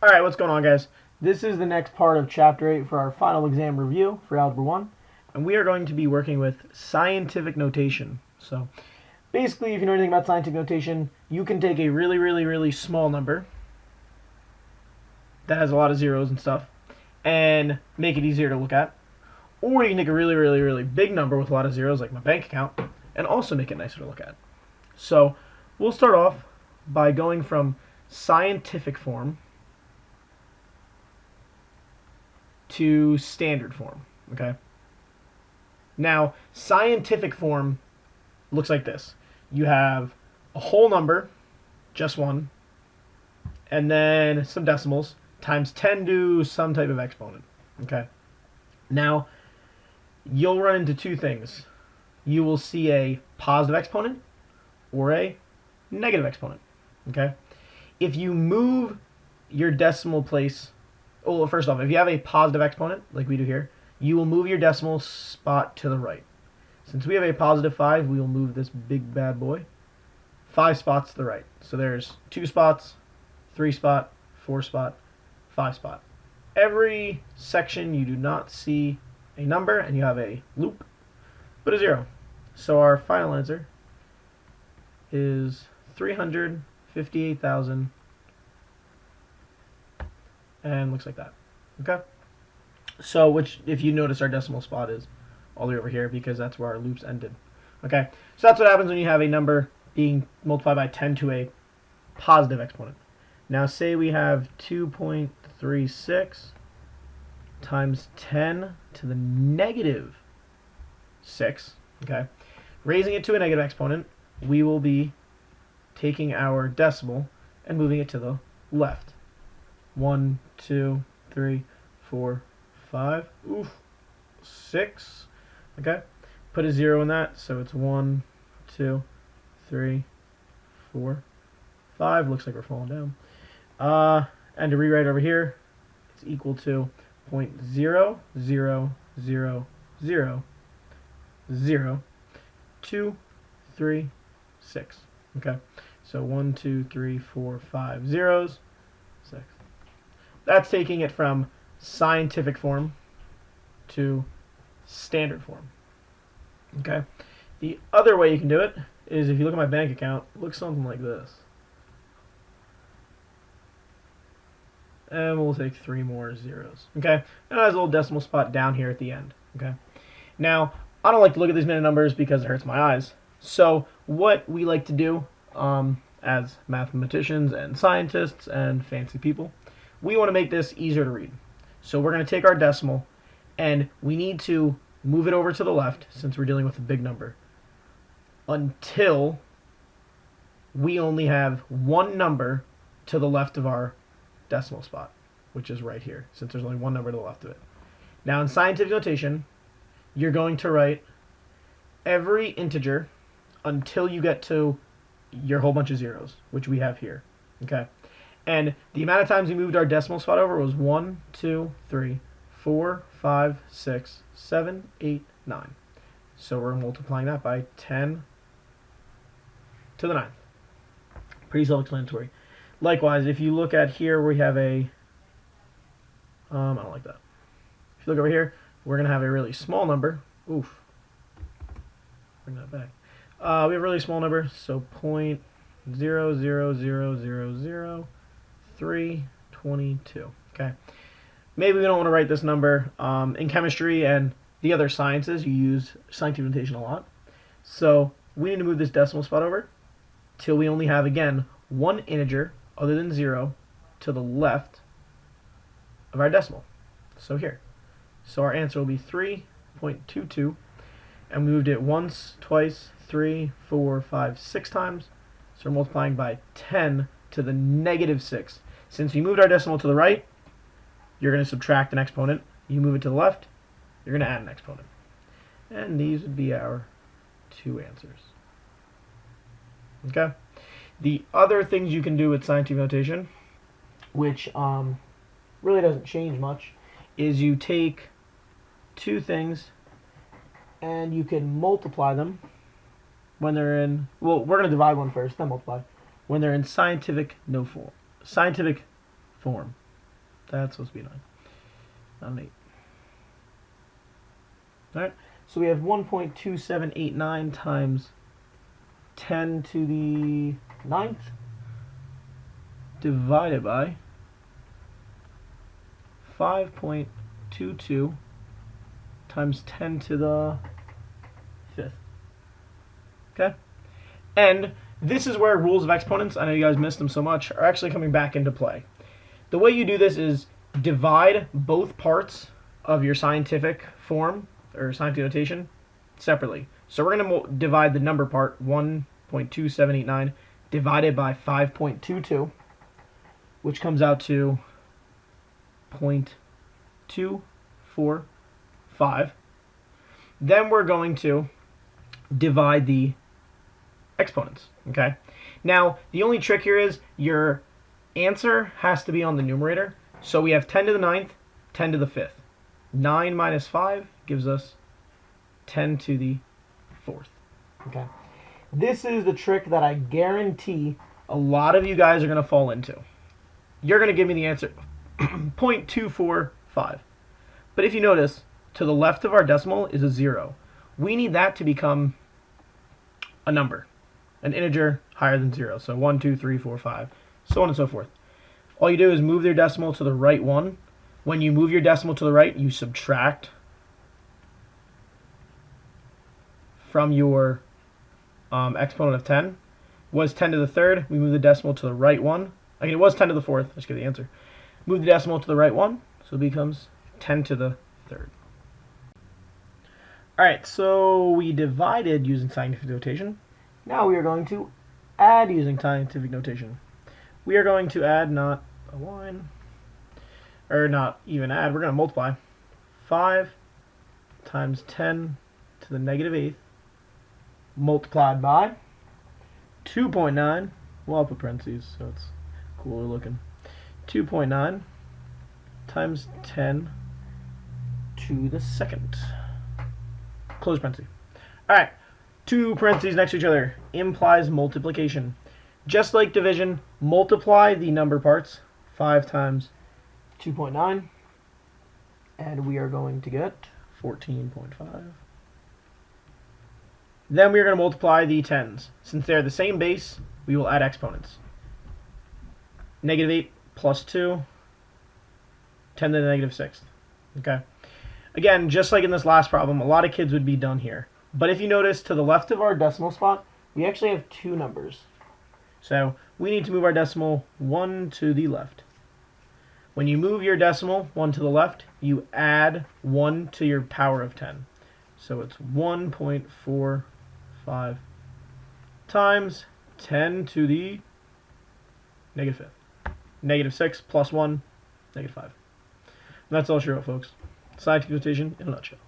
Alright, what's going on, guys? This is the next part of Chapter 8 for our final exam review for Algebra 1. And we are going to be working with scientific notation. So, basically, if you know anything about scientific notation, you can take a really small number that has a lot of zeros and stuff and make it easier to look at. Or you can take a really big number with a lot of zeros, like my bank account, and also make it nicer to look at. So, we'll start off by going from scientific form to standard form, okay? Now, scientific form looks like this. You have a whole number, just one, and then some decimals, times 10 to some type of exponent, okay? Now, you'll run into two things. You will see a positive exponent or a negative exponent, okay? If you move your decimal place, well, first off, if you have a positive exponent, like we do here, you will move your decimal spot to the right. Since we have a positive 5, we will move this big bad boy 5 spots to the right. So there's 2 spots, 3 spot, 4 spot, 5 spot. Every section you do not see a number and you have a loop, but a 0. So our final answer is 358,000 and looks like that. Okay? So, which, if you notice, our decimal spot is all the way over here because that's where our loops ended. Okay? So that's what happens when you have a number being multiplied by 10 to a positive exponent. Now, say we have 2.36 times 10 to the negative 6. Okay? Raising it to a negative exponent, we will be taking our decimal and moving it to the left. 1, 2, 3, 4, 5, 6. Okay, put a 0 in that, so it's 1, 2, 3, 4, 5. Looks like we're falling down. And to rewrite over here, it's equal to 0.0000236. Okay, so 1, 2, 3, 4, 5 zeros, 6. That's taking it from scientific form to standard form. Okay. The other way you can do it is if you look at my bank account, it looks something like this. And we'll take 3 more zeros. Okay. And it has a little decimal spot down here at the end. Okay. Now, I don't like to look at these many numbers because it hurts my eyes. So what we like to do as mathematicians and scientists and fancy people, we want to make this easier to read. So we're going to take our decimal and we need to move it over to the left since we're dealing with a big number until we only have one number to the left of our decimal spot, which is right here, since there's only one number to the left of it. Now in scientific notation, you're going to write every integer until you get to your whole bunch of zeros, which we have here. Okay? And the amount of times we moved our decimal spot over was 1, 2, 3, 4, 5, 6, 7, 8, 9. So we're multiplying that by 10 to the 9th. Pretty self-explanatory. Likewise, if you look at here, we have a... I don't like that. If you look over here, we're going to have a really small number. Oof. Bring that back. We have a really small number, so 0.00000 322. Okay. Maybe we don't want to write this number. In chemistry and the other sciences, you use scientific notation a lot. So we need to move this decimal spot over till we only have, again, one integer other than 0 to the left of our decimal. So here. So our answer will be 3.22. And we moved it once, twice, 3, 4, 5, 6 times. So we're multiplying by 10 to the negative 6. Since we moved our decimal to the right, you're going to subtract an exponent. You move it to the left, you're going to add an exponent. And these would be our two answers. Okay? The other things you can do with scientific notation, which really doesn't change much, is you take two things and you can multiply them when they're in, well, we're going to divide one first, then multiply, when they're in scientific form. That's supposed to be 9, not an 8. Alright, so we have 1.2789 times 10 to the 9th divided by 5.22 times 10 to the 5th. Okay? And this is where rules of exponents, I know you guys missed them so much, are actually coming back into play. The way you do this is divide both parts of your scientific form, or scientific notation, separately. So we're going to divide the number part, 1.2789, divided by 5.22, which comes out to 0.245. Then we're going to divide the exponents. Okay. Now, the only trick here is your answer has to be on the numerator. So we have 10 to the 9th, 10 to the 5th. 9 minus 5 gives us 10 to the 4th. Okay. This is the trick that I guarantee a lot of you guys are going to fall into. You're going to give me the answer 0.245. But if you notice, to the left of our decimal is a 0. We need that to become a number, an integer higher than 0. So 1, 2, 3, 4, 5, so on and so forth. All you do is move your decimal to the right one. When you move your decimal to the right, you subtract from your exponent of 10. Was 10 to the 3rd, we move the decimal to the right one. I mean, it was 10 to the 4th. Let's get the answer. Move the decimal to the right one, so it becomes 10 to the 3rd. Alright, so we divided using scientific notation. Now we are going to add using scientific notation. We are going to add, not a line, or not even add, we're going to multiply 5 times 10 to the negative 8th multiplied by 2.9. Well, I'll put parentheses so it's cooler looking. 2.9 times 10 to the 2nd. Close parentheses. Alright, two parentheses next to each other implies multiplication. Just like division, multiply the number parts. 5 times 2.9, and we are going to get 14.5. Then we are going to multiply the tens. Since they're the same base, we will add exponents. Negative 8 plus 2, 10 to the negative 6th. Okay. Again, just like in this last problem, a lot of kids would be done here. But if you notice, to the left of our decimal spot, we actually have two numbers. So we need to move our decimal 1 to the left. When you move your decimal 1 to the left, you add 1 to your power of 10. So it's 1.45 times 10 to the negative 5th. Negative 6 plus 1, negative 5. And that's all she wrote, folks. Scientific notation in a nutshell.